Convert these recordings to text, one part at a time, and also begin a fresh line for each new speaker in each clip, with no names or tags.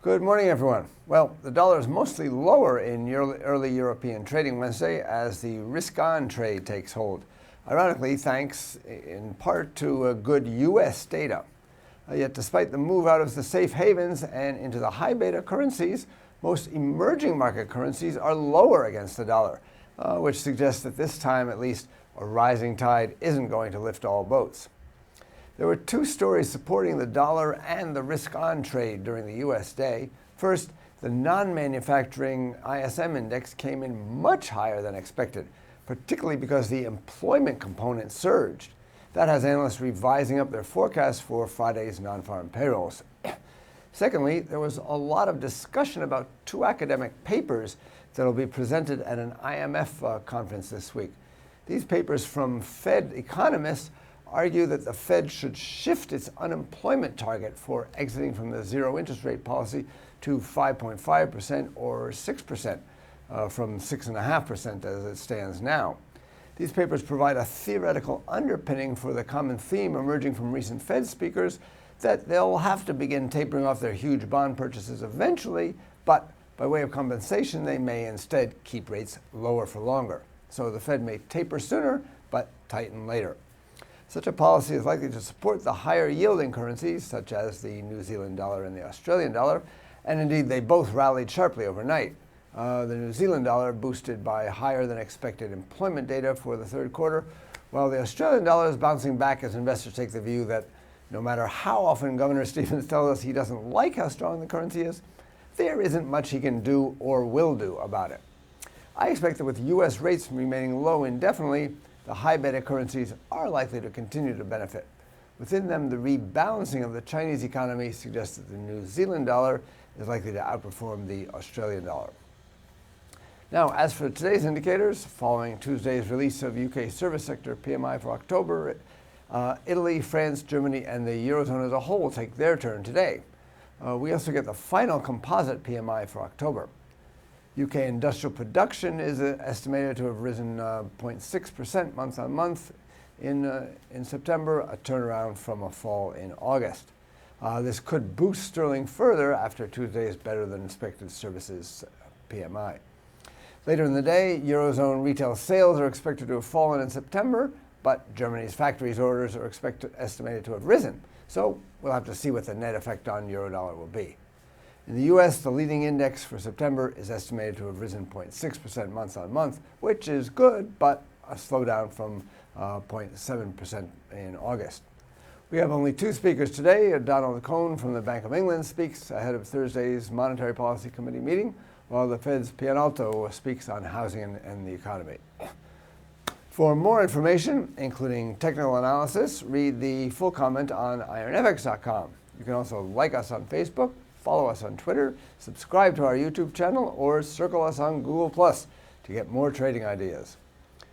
Good morning, everyone. Well, the dollar is mostly lower in early European trading Wednesday as the risk-on trade takes hold. Ironically, thanks in part to good U.S. data. Yet despite the move out of the safe havens and into the high beta currencies, most emerging market currencies are lower against the dollar, which suggests that this time at least a rising tide isn't going to lift all boats. There were two stories supporting the dollar and the risk-on trade during the U.S. day. First, the non-manufacturing ISM index came in much higher than expected, particularly because the employment component surged. That has analysts revising up their forecasts for Friday's non-farm payrolls. Secondly, there was a lot of discussion about two academic papers that will be presented at an IMF conference this week. These papers from Fed economists argue that the Fed should shift its unemployment target for exiting from the zero interest rate policy to 5.5% or 6% from 6.5% as it stands now. These papers provide a theoretical underpinning for the common theme emerging from recent Fed speakers that they'll have to begin tapering off their huge bond purchases eventually, but by way of compensation, they may instead keep rates lower for longer. So the Fed may taper sooner, but tighten later. Such a policy is likely to support the higher yielding currencies, such as the New Zealand dollar and the Australian dollar, and indeed they both rallied sharply overnight. The New Zealand dollar boosted by higher than expected employment data for the third quarter, while the Australian dollar is bouncing back as investors take the view that no matter how often Governor Stephens tells us he doesn't like how strong the currency is, there isn't much he can do or will do about it. I expect that with U.S. rates remaining low indefinitely, the high beta currencies are likely to continue to benefit. Within them, the rebalancing of the Chinese economy suggests that the New Zealand dollar is likely to outperform the Australian dollar. Now, as for today's indicators, following Tuesday's release of UK service sector PMI for October, Italy, France, Germany, and the Eurozone as a whole will take their turn today. We also get the final composite PMI for October. UK industrial production is estimated to have risen 0.6% month on month in September, a turnaround from a fall in August. This could boost sterling further after Tuesday's better than expected services PMI. Later in the day, Eurozone retail sales are expected to have fallen in September, but Germany's factories orders are estimated to have risen. So we'll have to see what the net effect on Eurodollar will be. In the U.S., the leading index for September is estimated to have risen 0.6% month on month, which is good, but a slowdown from 0.7% in August. We have only two speakers today. Donald Cohn from the Bank of England speaks ahead of Thursday's Monetary Policy Committee meeting, while the Fed's Pianalto speaks on housing and the economy. For more information, including technical analysis, read the full comment on IronFX.com. You can also like us on Facebook, follow us on Twitter, subscribe to our YouTube channel, or circle us on Google+ to get more trading ideas.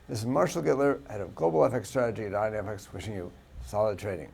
This is Marshall Gittler, head of Global FX Strategy at IronFX, wishing you solid trading.